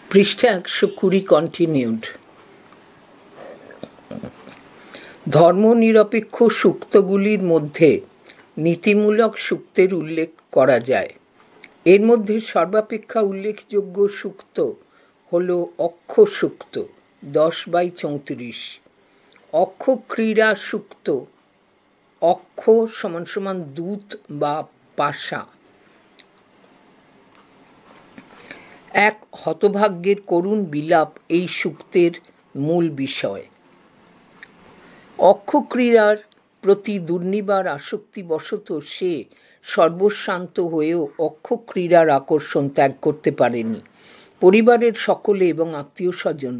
পৃষ্ঠা 120 কন্টিনিউড। ধর্মনিরপেক্ষ সূক্তগুলির মধ্যে নীতিমূলক সূক্তের উল্লেখ করা যায়। এর মধ্যে সর্বাপেক্ষা উল্লেখযোগ্য সূক্ত হল অক্ষ সূক্ত 10/34, অক্ষ ক্রীড়া সূক্ত, অক্ষ = দূত বা পাশা। এক হতভাগ্যের করুণ বিলাপ এই সূক্তের মূল বিষয়। অক্ষ ক্রীড়ার প্রতি দুর্নিবার আসক্তিবশত সে সর্বস্বান্ত হয়েও অক্ষ ক্রীড়ার আকর্ষণ ত্যাগ করতে পারেনি। পরিবারের সকলে এবং আত্মীয় স্বজন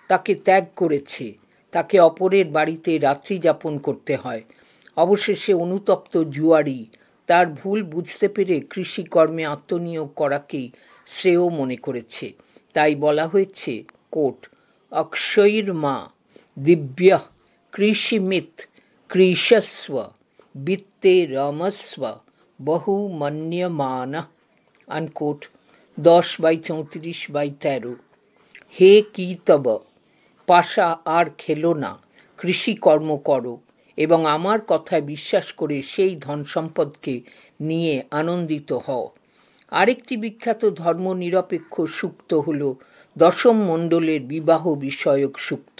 তাকে ত্যাগ করেছে, তাকে অপরের বাড়িতে রাত্রি যাপন করতে হয়। অবশেষে অনুতপ্ত জুয়ারি তার ভুল বুঝতে পেরে কৃষিকর্মে আত্মনিয়োগ করাকেই শ্রেয় মনে করেছে। তাই বলা হয়েছে, কোট, অক্ষৈর্মা দিব্যঃ কৃষিমিত কৃষস্ব বিত্তে রমস্ব বহু মন্যমানঃ, আনকোট। 10/34/13। হে কি তব, পাশা আর খেলো না, কৃষিকর্ম করো এবং আমার কথায় বিশ্বাস করে সেই ধন সম্পদকে নিয়ে আনন্দিত হও। আরেকটি বিখ্যাত ধর্মনিরপেক্ষ সূক্ত হল দশম মণ্ডলের বিবাহ বিষয়ক সূক্ত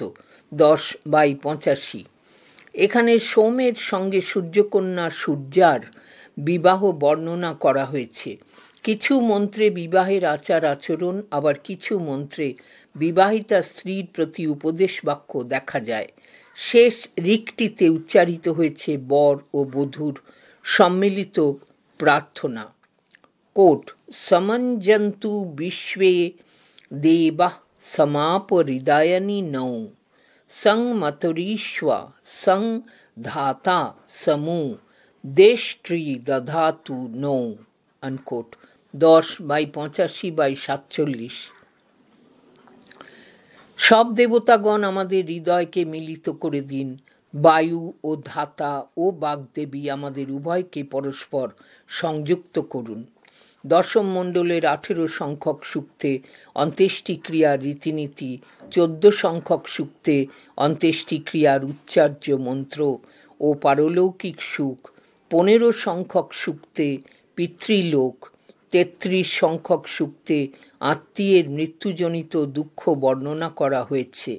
10/85। এখানে সোমের সঙ্গে সূর্যকন্যা সূর্যার বিবাহ বর্ণনা করা হয়েছে। কিছু মন্ত্রে বিবাহের আচার আচরণ, আবার কিছু মন্ত্রে বিবাহিতা স্ত্রীর প্রতি উপদেশ বাক্য দেখা যায়। শেষ ঋকটিতে উচ্চারিত হয়েছে বর ও বধূর সম্মিলিত প্রার্থনা, কোট, সমঞ্জন্তু বিশ্বে দেবাঃ সমাপরিদায়নি নৌ সংমতরিষ্বা সং ধাতা সমু দেশত্রী দধাতু নৌ, আনকোট। 10/85/47। সব দেবতাগণ আমাদের হৃদয়কে মিলিত করে দিন। বায়ু ও ধাতা ও বাগদেবী আমাদের উভয়কে পরস্পর সংযুক্ত করুন। দশম মণ্ডলের 18 সংখ্যক সূক্তে অন্ত্যেষ্টিক্রিয়ার রীতিনীতি, 14 সংখ্যক সূক্তে অন্ত্যেষ্টিক্রিয়ার উচ্চার্য মন্ত্র ও পারলৌকিক সুখ, 15 সংখ্যক সূক্তে পিতৃলোক, 33 সংখ্যক সূক্তে আত্মীয়ের মৃত্যুজনিত দুঃখ বর্ণনা করা হয়েছে।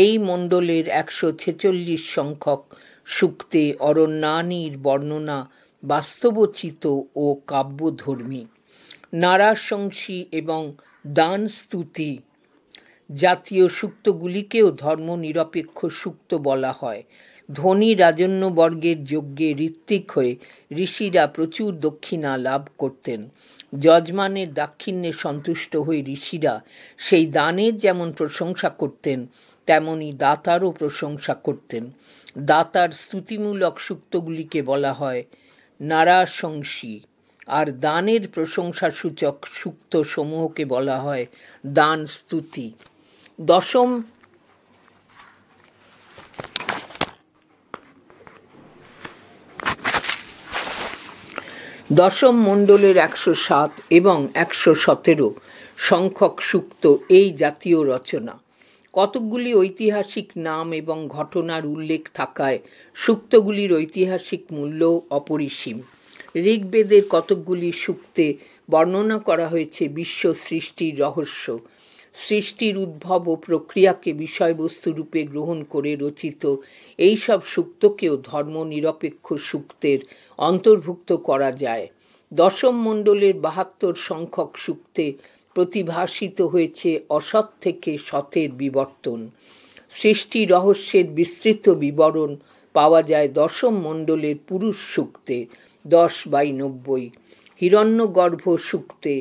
এই মণ্ডলের 146 সংখ্যক সূক্তে অরণ্যানীর বর্ণনা বাস্তবোচিত ও কাব্যধর্মী। নারাশংসী এবং দান স্তুতি জাতীয় সূক্তগুলিকেও ধর্মনিরপেক্ষ সূক্ত বলা হয়। ধনী রাজন্যবর্গের যজ্ঞে ঋত্বিক হয়ে ঋষিরা প্রচুর দক্ষিণা লাভ করতেন। যজমানের দাক্ষিণ্যে সন্তুষ্ট হয়ে ঋষিরা সেই দানের যেমন প্রশংসা করতেন, তেমনি দাতারও প্রশংসা করতেন। দাতার স্তুতিমূলক সূক্তগুলিকে বলা হয় নারাশংসী, আর দানের প্রশংসাসূচক সূক্ত সমূহকে বলা হয় দান স্তুতি। দশম মণ্ডলের 107 এবং 117 সংখ্যক সূক্ত এই জাতীয় রচনা। কতকগুলি ঐতিহাসিক নাম এবং ঘটনার উল্লেখ থাকায় সূক্তগুলির ঐতিহাসিক মূল্য অপরিসীম। ঋগ্বেদের কতকগুলি সূক্তে বর্ণনা করা হয়েছে বিশ্ব সৃষ্টির রহস্য। সৃষ্টির উদ্ভব ও প্রক্রিয়াকে বিষয়বস্তুরূপে গ্রহণ করে রচিত এইসব সূক্তকেও ধর্মনিরপেক্ষ সূক্তের অন্তর্ভুক্ত করা যায়। দশম মণ্ডলের 72 সংখ্যক সূক্তে প্রতিভাসিত হয়েছে অসৎ থেকে সতের বিবর্তন। সৃষ্টি রহস্যের বিস্তৃত বিবরণ পাওয়া যায় দশম মণ্ডলের পুরুষ সূক্তে 10/90, হিরণ্যগর্ভ সূক্তে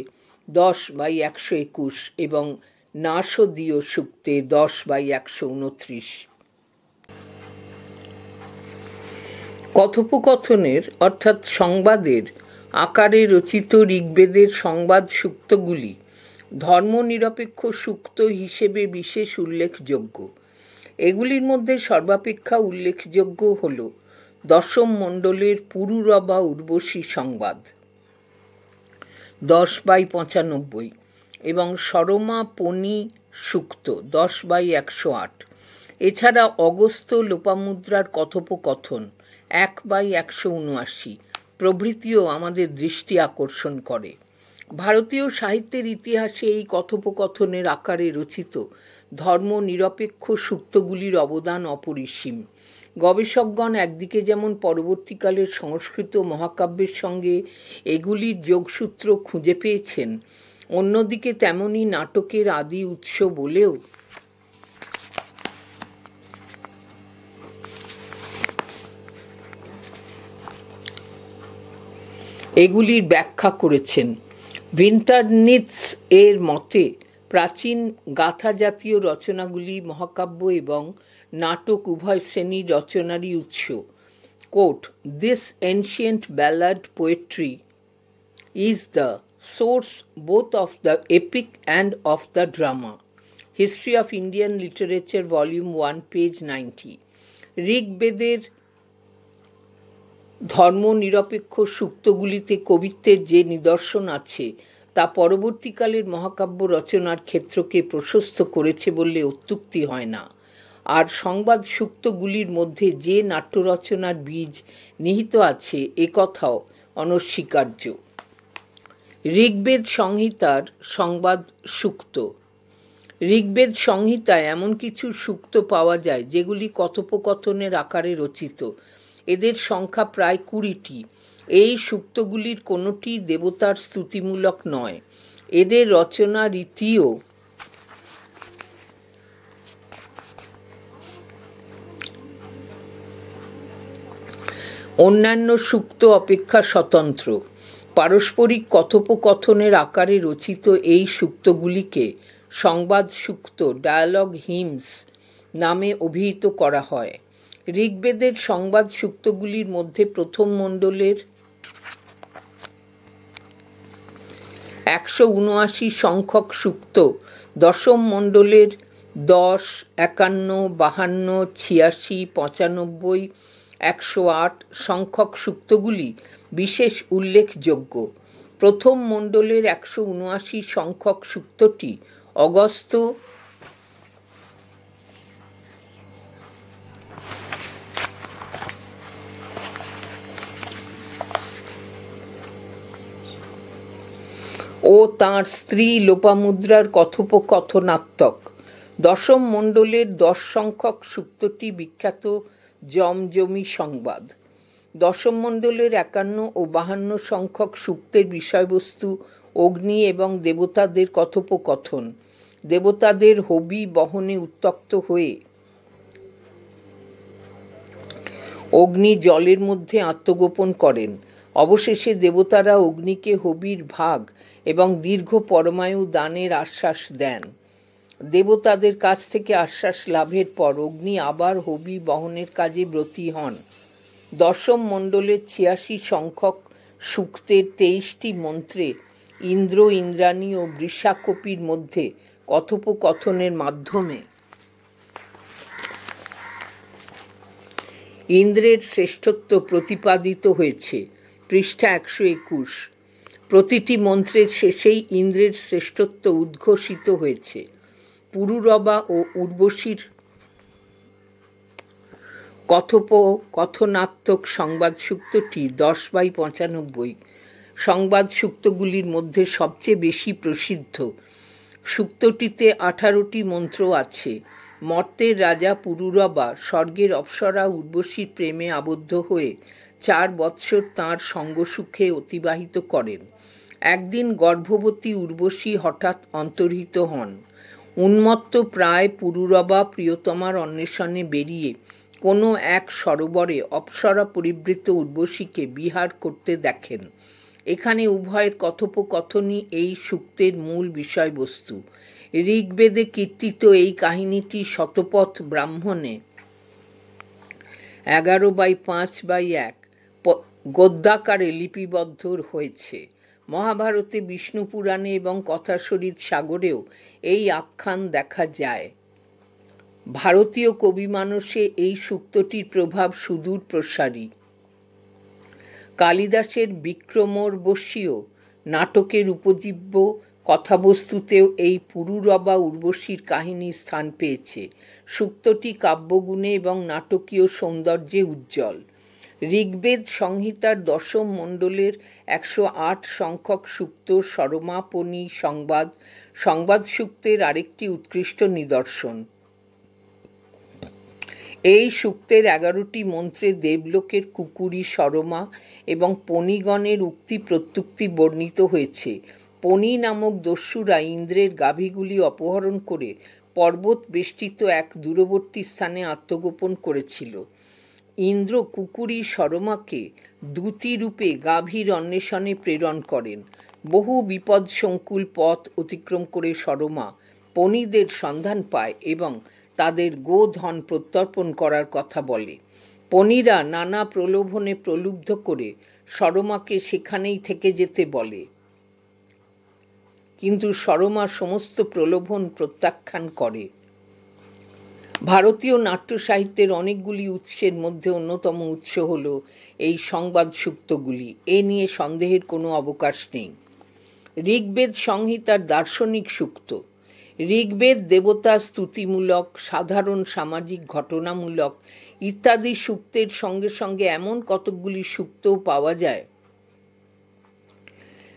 10/121 এবং নাসদীয় সূক্তে 10/129। কথোপকথনের অর্থাৎ সংবাদের আকারে রচিত ঋগ্বেদের সংবাদ সূক্তগুলি ধর্মনিরপেক্ষ সূক্ত হিসেবে বিশেষ উল্লেখযোগ্য। এগুলির মধ্যে সর্বাপেক্ষা উল্লেখযোগ্য হল দশম মণ্ডলের পুরুরবা উর্বশী সংবাদ 10/95, এবং সরমা পনি সুক্ত 10/108। এছাড়া অগস্ত্য লোপামুদ্রার কথোপকথন 1/179 প্রভৃতিও আমাদের দৃষ্টি আকর্ষণ করে। ভারতীয় সাহিত্যের ইতিহাসে এই কথোপকথনের আকারে রচিত ধর্ম নিরপেক্ষ সূক্তগুলির অবদান অপরিসীম। গবেষকগণ একদিকে যেমন পরবর্তীকালের সংস্কৃত মহাকাব্যের সঙ্গে এগুলির যোগসূত্র খুঁজে পেয়েছেন, অন্যদিকে তেমনি নাটকের আদি উৎস বলেও এগুলির ব্যাখ্যা করেছেন। ভিন্টারনিৎস এর মতে প্রাচীন গাথা জাতীয় রচনাগুলি মহাকাব্য এবং নাটক উভয় শ্রেণীর রচনারই উৎস। Quote, "This ancient ballad poetry is the source both of the epic and of the drama." History of Indian Literature, Volume 1, page 90। ঋগ্বেদের ধর্ম নিরপেক্ষ সূক্তগুলিতে কবিত্বের যে নিদর্শন আছে তা পরবর্তীকালের মহাকাব্য রচনার ক্ষেত্রকে প্রশস্ত করেছে বললে অত্যুক্তি হয় না। আর সংবাদ সূক্তগুলির মধ্যে যে নাট্য রচনার বীজ নিহিত আছে এ কথাও অনস্বীকার্য। ঋগ্বেদ সংহিতার সংবাদ সূক্ত। ঋগ্বেদ সংহিতায় এমন কিছু সূক্ত পাওয়া যায় যেগুলি কথোপকথনের আকারে রচিত। এদের সংখ্যা প্রায় 20টি। এই সূক্তগুলির কোনোটি দেবতার স্তুতিমূলক নয়। এদের রচনা রীতিও অন্যান্য সূক্ত অপেক্ষা স্বতন্ত্র। পারস্পরিক কথোপকথনের আকারে রচিত এই সূক্তগুলিকে সংবাদ সূক্ত, ডায়ালগ হিমস নামে অভিহিত করা হয়। ঋগ্বেদের সংবাদ সূক্তগুলির মধ্যে প্রথম মণ্ডলের 179 সংখ্যক সূক্ত, দশম মণ্ডলের 10, 51, 52, 86, 95, 108 সংখ্যক সূক্তগুলি বিশেষ উল্লেখযোগ্য। প্রথম মণ্ডলের 179 সংখ্যক সূক্তটি অগস্ত্য ও তাঁর স্ত্রী লোপামুদ্রার কথোপকথনাত্মক। দশম মণ্ডলের 10 সংখ্যক সূক্তটি বিখ্যাত জমজমি সংবাদ। দশম মণ্ডলের 51 ও 52 সংখ্যক সূক্তের বিষয়বস্তু অগ্নি এবং দেবতাদের কথোপকথন। দেবতাদের হবি বহনে উত্তক্ত হয়ে অগ্নি জলের মধ্যে আত্মগোপন করেন। অবশেষে দেবতারা অগ্নিকে হবির ভাগ এবং দীর্ঘ পরমায়ু দানের আশ্বাস দেন। দেবতাদের কাছ থেকে আশ্বাস লাভের পর অগ্নি আবার হবি বহনের কাজে ব্রতী হন। দশম মণ্ডলের 86 সংখ্যক সূক্তের 23টি মন্ত্রে ইন্দ্র, ইন্দ্রাণী ও বৃষাকপির মধ্যে কথোপকথনের মাধ্যমে ইন্দ্রের শ্রেষ্ঠত্ব প্রতিপাদিত হয়েছে। পৃষ্ঠা 121। প্রতিটি মন্ত্রের শেষেই ইন্দ্রের শ্রেষ্ঠত্ব উদ্ঘোষিত হয়েছে। পুরুরবা ও উর্বশীর কথোপকথনাত্মক সংবাদ সূক্তটি 10/95 সংবাদ সূক্তগুলির মধ্যে সবচেয়ে বেশি প্রসিদ্ধ। সূক্তটিতে 18টি মন্ত্র আছে। মর্তের রাজা পুরুরবা স্বর্গের অপ্সরা উর্বশীর প্রেমে আবদ্ধ হয়ে 4 বৎসর তাঁর সঙ্গসুখে অতিবাহিত করেন। একদিন গর্ভবতী উর্বশী হঠাৎ অন্তর্হিত হন। উন্মত্ত প্রায় পুরুরবা প্রিয়তমার অন্বেষণে বেরিয়ে কোনো এক সরোবরে অপ্সরা পরিবৃত উর্বশীকে বিহার করতে দেখেন। এখানে উভয়ের কথোপকথনই এই সূক্তের মূল বিষয়বস্তু। ঋগ্বেদে কীর্তিত এই কাহিনীটি শতপথ ব্রাহ্মণে 11/5/1 গদ্যাকারে লিপিবদ্ধ হয়েছে। মহাভারতে, বিষ্ণু পুরাণে এবং কথাশরীদ সাগরেও এই আখ্যান দেখা যায়। ভারতীয় কবি মানসে এই সূক্তটির প্রভাব সুদূর প্রসারী। কালিদাসের বিক্রমোর্বশীয় নাটকের উপজীব্য কথাবস্তুতেও এই পুরুরবা উর্বশীর কাহিনী স্থান পেয়েছে। সূক্তটি কাব্যগুণে এবং নাটকীয় সৌন্দর্যে উজ্জ্বল। ঋগ্বেদ সংহিতার দশম মণ্ডলের 108 সংখ্যক সূক্ত সরমাপনী সংবাদ সূক্তের আরেকটি উৎকৃষ্ট নিদর্শন। এই সূক্তের 11টি মন্ত্রে দেবলোকের কুকুরি, সরমা এবং পণিগণের উক্তি প্রত্যুক্তি বর্ণিত হয়েছে। পণি নামক দস্যুরা ইন্দ্রের গাভীগুলি অপহরণ করে পর্বত বেষ্টিত এক দূরবর্তী স্থানে আত্মগোপন করেছিল। ইন্দ্র কুকুরি সরমাকে দূতী রূপে গাভীর অন্বেষণে প্রেরণ করেন। বহু বিপদসংকুল পথ অতিক্রম করে সরমা পণিদের সন্ধান পায় এবং তাদের গোধন প্রত্যর্পণ করার কথা বলে। পণিরা নানা প্রলোভনে প্রলুব্ধ করে সরমাকে সেখানেই থেকে যেতে বলে, কিন্তু সরমা সমস্ত প্রলোভন প্রত্যাখ্যান করে। ভারতীয় নাট্য সাহিত্যের অনেকগুলি উৎসের মধ্যে অন্যতম উৎস হল এই সংবাদ সূক্তগুলি। এ নিয়ে সন্দেহের কোনো অবকাশ নেই। ঋগ্বেদ সংহিতার দার্শনিক সূক্ত। ঋগ্বেদ দেবতা স্তুতিমূলক, সাধারণ সামাজিক ঘটনামূলক ইত্যাদি সূক্তের সঙ্গে সঙ্গে এমন কতকগুলি সূক্তও পাওয়া যায়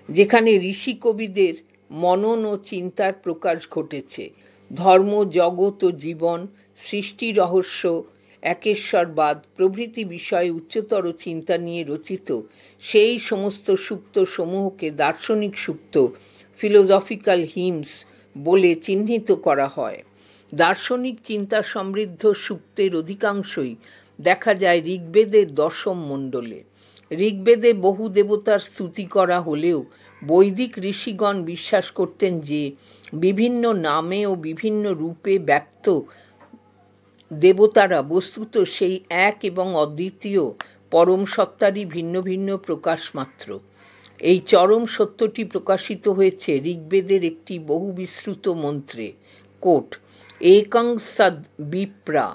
যেখানে ঋষি কবিদের মনন ও চিন্তার প্রকাশ ঘটেছে। ধর্ম, জগৎ ও জীবন, সৃষ্টি রহস্য, একেশ্বরবাদ প্রভৃতি বিষয়ে উচ্চতর চিন্তা নিয়ে রচিত সেই সমস্ত সূক্ত সমূহকে দার্শনিক সূক্ত, ফিলোসফিক্যাল হিমস বলে চিহ্নিত করা হয়। দার্শনিক চিন্তা সমৃদ্ধ সূক্তের অধিকাংশই দেখা যায় ঋগ্বেদের দশম মণ্ডলে। ঋগ্বেদে বহু দেবতার স্তুতি করা হলেও বৈদিক ঋষিগণ বিশ্বাস করতেন যে বিভিন্ন নামে ও বিভিন্ন রূপে ব্যক্ত দেবতারা বস্তুত সেই এক এবং অদ্বিতীয় পরম সত্তারই ভিন্ন ভিন্ন প্রকাশ মাত্র। এই চরম সত্যটি প্রকাশিত হয়েছে ঋগ্বেদের একটি বহু বিস্তৃত মন্ত্রে। কোট, একং সদ বিপ্রা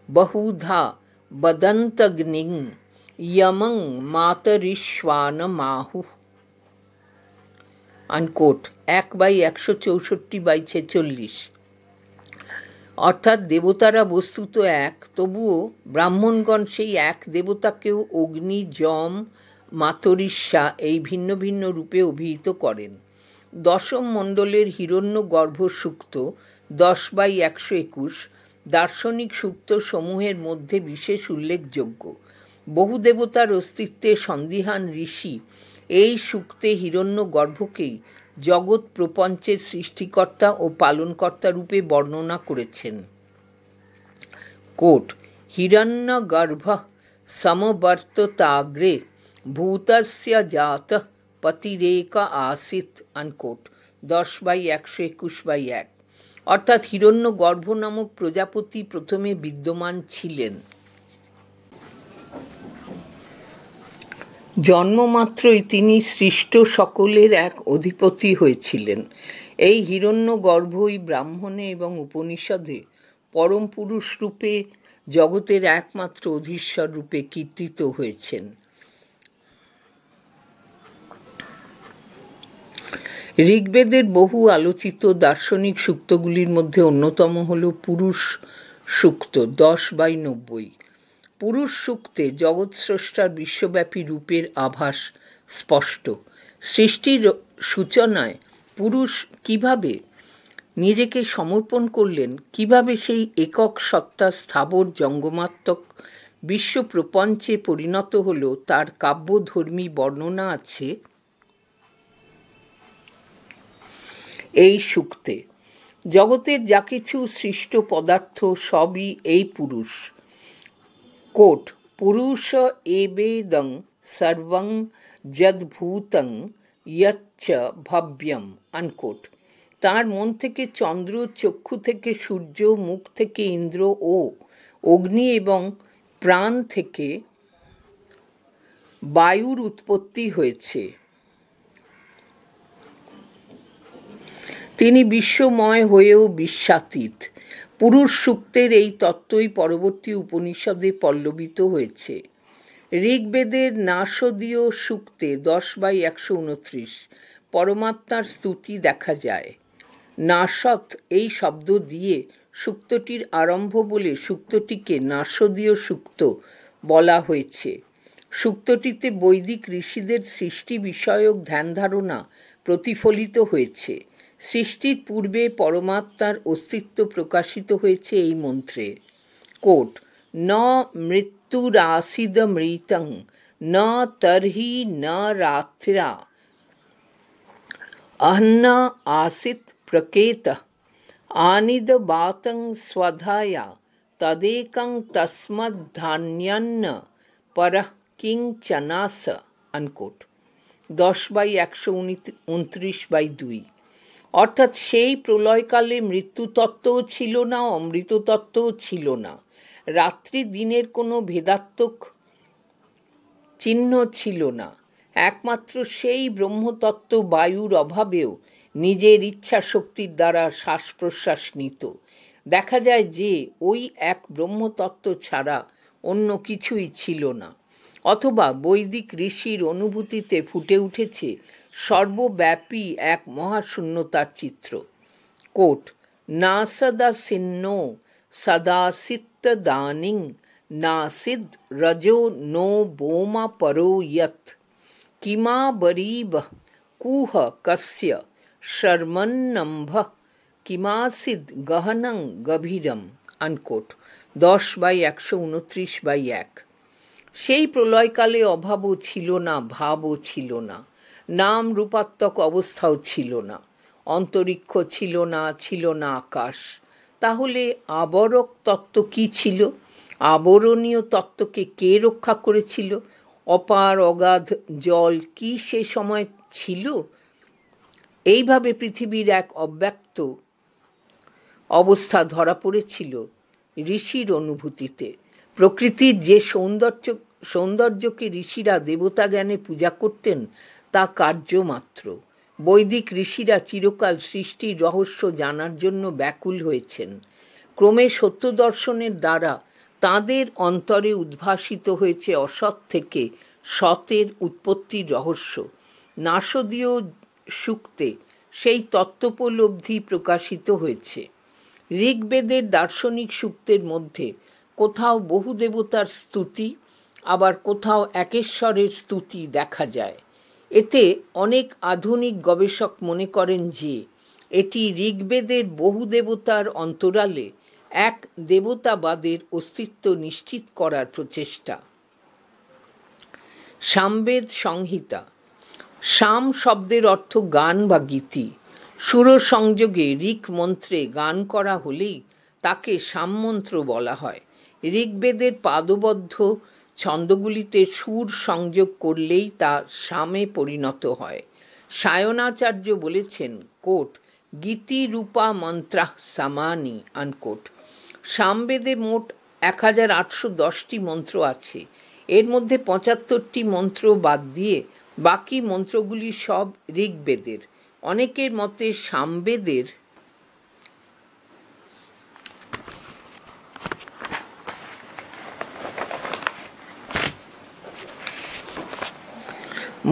বহুধা বদন্তগ্নিং ইয়মং মাতরিশ্বান মাহু। আনকোট, 1/164/46। অর্থাৎ দেবতারা বস্তুত এক, তবুও ব্রাহ্মণগণ সেই এক দেবতাকেও অগ্নি, যম, মাতরিষ্যা এই ভিন্ন ভিন্ন রূপে অভিহিত করেন। দশম মণ্ডলের হিরণ্যগর্ভ সূক্ত 10/121 দার্শনিক সূক্ত সমূহের মধ্যে বিশেষ উল্লেখযোগ্য। বহু দেবতার অস্তিত্বে সন্দিহান ঋষি এই সূক্তে হিরণ্যগর্ভকেই জগৎ প্রপঞ্চের সৃষ্টিকর্তা ও পালনকর্তা রূপে বর্ণনা করেছেন। কোট, হিরণ্যগর্ভঃ সমবর্ততাগ্রে ভূতস্য জাতঃ পতিরেক আসিত। আনকোট, 10/121/1। অর্থাৎ হিরণ্যগর্ভ নামক প্রজাপতি প্রথমে বিদ্যমান ছিলেন। জন্মমাত্রই তিনি সৃষ্ট সকলের এক অধিপতি হয়েছিলেন। এই হিরণ্যগর্ভই ব্রাহ্মণে এবং উপনিষদে পরম পুরুষ রূপে জগতের একমাত্র অধীশ্বর রূপে কীর্তিত হয়েছেন। ঋগ্বেদের বহু আলোচিত দার্শনিক সূক্তগুলির মধ্যে অন্যতম হল পুরুষ সূক্ত 10/90। পুরুষ সূক্তে জগৎস্রষ্টার বিশ্বব্যাপী রূপের আভাস স্পষ্ট। সৃষ্টির সূচনায় পুরুষ কিভাবে নিজেকে সমর্পণ করলেন, কিভাবে সেই একক সত্তা স্থাবর জঙ্গমাত্মক বিশ্ব প্রপঞ্চে পরিণত হল, তার কাব্যধর্মী বর্ণনা আছে এই সূক্তে। জগতের যা কিছু সৃষ্ট পদার্থ সবই এই পুরুষ। কোট, পুরুষ এবেদং সর্বং যদ্ভূতং ইয়চ্চ ভব্যম। আনকোট, তাঁর মন থেকে চন্দ্র, চক্ষু থেকে সূর্য, মুখ থেকে ইন্দ্র ও অগ্নি এবং প্রাণ থেকে বায়ুর উৎপত্তি হয়েছে। তিনি বিশ্বময় হয়েও বিশ্বাতীত। পুরুষ সূক্তের এই তত্ত্বই পরবর্তী উপনিষদে পল্লবিত হয়েছে। ঋগ্বেদের নাসদীয় সূক্তে 10/129 পরমাত্মার স্তুতি দেখা যায়। নাসৎ এই শব্দ দিয়ে সূক্তটির আরম্ভ বলে সূক্তটিকে নাসদীয় সূক্ত বলা হয়েছে। সূক্তটিতে বৈদিক ঋষিদের সৃষ্টি বিষয়ক ধ্যান ধারণা প্রতিফলিত হয়েছে। সৃষ্টির পূর্বে পরমাত্মার অস্তিত্ব প্রকাশিত হয়েছে এই মন্ত্রে। কোট, ন মৃত্যুরাসিদমৃতং ন তর্হি ন রাত্রা অহ্ন আসিত প্রকেতঃ আনিদবাতং স্বধায়া তদেকং তস্মদ্ধান্যন্ন পরঃ কিঞ্চনাস। আনকোট। 10/129/2। অর্থাৎ সেই প্রলয়কালে মৃত্যুতত্ত্বও ছিল না, অমৃততত্ত্বও ছিল না। রাত্রি দিনের কোনো ভেদাত্মক চিহ্ন ছিল না। একমাত্র সেই ব্রহ্মতত্ত্ব বায়ুর অভাবেও নিজের ইচ্ছা শক্তির দ্বারা শ্বাস প্রশ্বাস নিত। দেখা যায় যে ওই এক ব্রহ্মতত্ত্ব ছাড়া অন্য কিছুই ছিল না। অথবা বৈদিক ঋষির অনুভূতিতে ফুটে উঠেছে সর্বব্যাপী এক মহাশূন্যতার চিত্র। কোট, নাসদাসিন্নো সদাসিত্তদানিং নাসিদ রজো নো বোমা পরো ইয়ৎ কিমা বরীবঃ কুহ কস্য শর্মন্নম্ভ কিমাসিদ গহনং গভীরম। আনকোট। 10/129/1। সেই প্রলয়কালে অভাবও ছিল না, ভাবও ছিল না, নাম রূপাত্মক অবস্থাও ছিল না, অন্তরিক্ষ ছিল না, ছিল না আকাশ। তাহলে আবরক তত্ত্ব কি ছিল? আবরণীয় তত্ত্বকে কে রক্ষা করেছিল? অপার অগাধ জল কি সে সময় ছিল? এইভাবে পৃথিবীর এক অব্যক্ত অবস্থা ধরা পড়েছিল ঋষির অনুভূতিতে। প্রকৃতির যে সৌন্দর্যকে ঋষিরা দেবতা জ্ঞানে পূজা করতেন তা কার্য মাত্র। বৈদিক ঋষিরা চিরকাল সৃষ্টির রহস্য জানার জন্য ব্যাকুল হয়েছেন। ক্রমে সত্য দর্শনের দ্বারা তাঁদের অন্তরে উদ্ভাসিত হয়েছে অসৎ থেকে সতের উৎপত্তির রহস্য। নাসদীয় সূক্তে সেই তত্ত্বোপলব্ধি প্রকাশিত হয়েছে। ঋগ্বেদের দার্শনিক সূক্তের মধ্যে কোথাও বহু দেবতার স্তুতি, আবার কোথাও একেশ্বরের স্তুতি দেখা যায়। এতে অনেক আধুনিক গবেষক মনে করেন যে এটি ঋগ্বেদের বহু দেবতার অন্তরালে এক দেবতাবাদের অস্তিত্ব নিশ্চিত করার প্রচেষ্টা। সামবেদ সংহিতা। সাম শব্দের অর্থ গান বা গীতি। সুর সংযোগে ঋক মন্ত্রে গান করা হলেই তাকে সামমন্ত্র বলা হয়। ঋগ্বেদের পাদবদ্ধ ছন্দগুলিতে সুর সংযোগ করলেই তা সামে পরিণত হয়। সায়নাচার্য বলেছেন, কোট, গীতি রূপা মন্ত্রাঃ সামানি। আনকোট। সামবেদে মোট 1810টি মন্ত্র আছে। এর মধ্যে 75টি মন্ত্র বাদ দিয়ে বাকি মন্ত্রগুলি সব ঋগ্বেদের। অনেকের মতে সামবেদের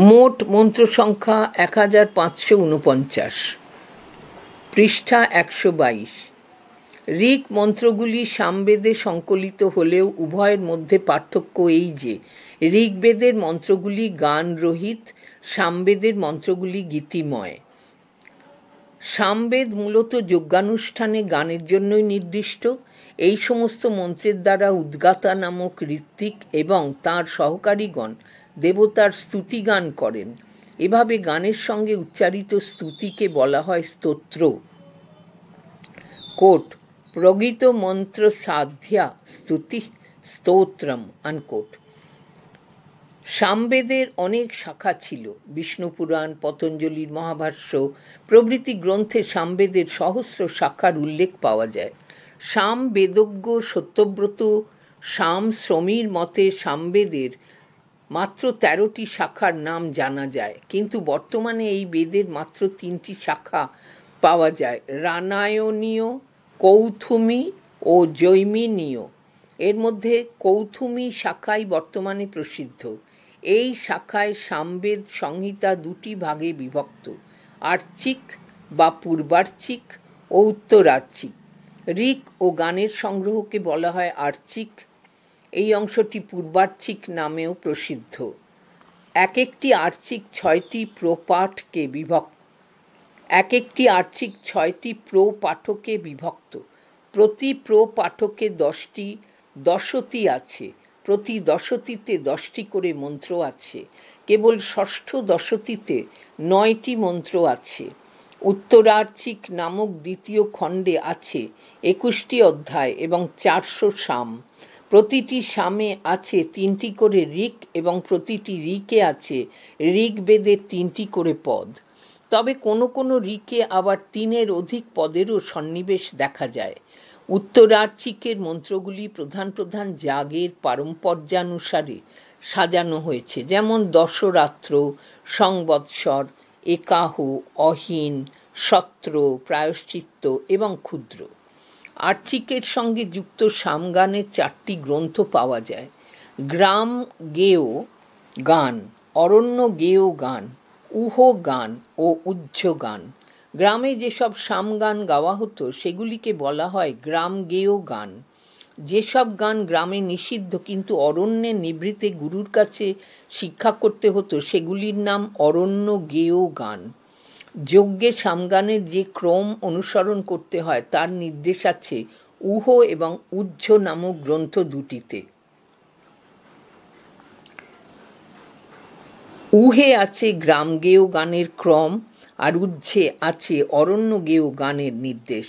মোট মন্ত্র সংখ্যা 1549, পৃষ্ঠা 122। ঋক মন্ত্রগুলি সামবেদে সংকলিত হলেও উভয়ের মধ্যে পার্থক্য এই যে ঋগ্বেদের মন্ত্রগুলি গান রহিত, সামবেদের মন্ত্রগুলি গীতিময়। সামবেদ মূলত যজ্ঞানুষ্ঠানে গানের জন্যই নির্দিষ্ট। এই সমস্ত মন্ত্রের দ্বারা উদ্গাতা নামক ঋত্বিক এবং তাঁর সহকারীগণ দেবতার স্তুতি গান করেন। এভাবে গানের সঙ্গে উচ্চারিত স্তুতিকে বলা হয় স্তোত্র। কোট, প্রগীত মন্ত্র সাধ্যা স্তুতি স্তোত্রম। আনকোট। সামবেদের অনেক শাখা ছিল। বিষ্ণু পুরাণ, পতঞ্জলির মহাভাষ্য প্রভৃতি গ্রন্থে সামবেদের সহস্র শাখার উল্লেখ পাওয়া যায়। সাম বেদজ্ঞ সত্যব্রত সাম শ্রমীর মতে সামবেদের মাত্র 13টি শাখার নাম জানা যায়, কিন্তু বর্তমানে এই বেদের মাত্র 3টি শাখা পাওয়া যায়, রানায়নীয়, কৌথুমী ও জৈমিনীয়। এর মধ্যে কৌথুমী শাখাই বর্তমানে প্রসিদ্ধ। এই শাখায় সামবেদ সংহিতা 2টি ভাগে বিভক্ত। আর্চিক বা পূর্বার্চিক ও উত্তরার্চিক। ঋক ও গানের সংগ্রহকে বলা হয় আর্চিক। এই অংশটি পূর্বার্চিক নামেও প্রসিদ্ধ। এক একটি আর্চিক 6টি প্রপাঠকে বিভক্ত। প্রতি প্রপাঠকে 10টি দশতী আছে। প্রতি দশতীতে 10টি করে মন্ত্র আছে। কেবল ষষ্ঠ দশতীতে 9টি মন্ত্র আছে। উত্তরার্চিক নামক দ্বিতীয় খণ্ডে আছে 21টি অধ্যায় এবং 400 সাম। প্রতিটি সামে আছে 3টি করে ঋক এবং প্রতিটি ঋকে আছে ঋগ্বেদের 3টি করে পদ। তবে কোনো কোনো ঋকে আবার 3-এর অধিক পদেরও সন্নিবেশ দেখা যায়। উত্তরার্চিকের মন্ত্রগুলি প্রধান প্রধান যাগের পারম্পর্যানুসারে সাজানো হয়েছে, যেমন দশরাত্র, সংবৎসর, একাহ, অহিন, সত্র, প্রায়শ্চিত্ত এবং ক্ষুদ্র। আর্চিকের সঙ্গে যুক্ত সামগানের 4টি গ্রন্থ পাওয়া যায়: গ্রাম গেয় গান, অরণ্য গেয় গান, উহ গান ও উজ্জ গান। গ্রামে যেসব সামগান গাওয়া হতো সেগুলিকে বলা হয় গ্রাম গেয় গান। যেসব গান গ্রামে নিষিদ্ধ কিন্তু অরণ্যে নিভৃতে গুরুর কাছে শিক্ষা করতে হতো সেগুলির নাম অরণ্য গেয় গান। যজ্ঞে সামগানের যে ক্রম অনুসরণ করতে হয় তার নির্দেশ আছে উহ এবং উজ্জ নামক গ্রন্থ দুটিতে। উহে আছে গ্রাম গেয় গানের ক্রম আর উজ্জে আছে অরণ্য গেয় গানের নির্দেশ।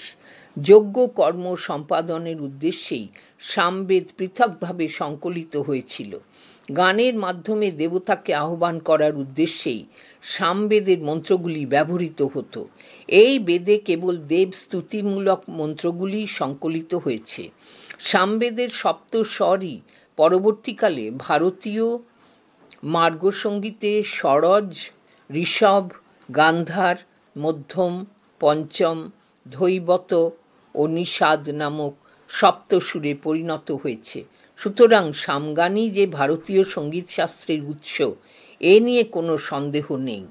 যজ্ঞ কর্ম সম্পাদনের উদ্দেশ্যেই সামবেদ পৃথকভাবে সংকলিত হয়েছিল। গানের মাধ্যমে দেবতাকে আহ্বান করার উদ্দেশ্যেই সামবেদের মন্ত্রগুলি ব্যবহৃত হতো। এই বেদে কেবল দেব স্তুতিমূলক মন্ত্রগুলি সংকলিত হয়েছে। সামবেদের সপ্তস্বরই পরবর্তীকালে ভারতীয় মার্গসঙ্গীতে ষড়জ, ঋষভ, গান্ধার, মধ্যম, পঞ্চম, ধৈবত ও নিষাদ নামক সপ্তসুরে পরিণত হয়েছে। সুতরাং সামগানই যে ভারতীয় সঙ্গীতশাস্ত্রের উৎস, এ নিয়ে কোনো সন্দেহ নেই।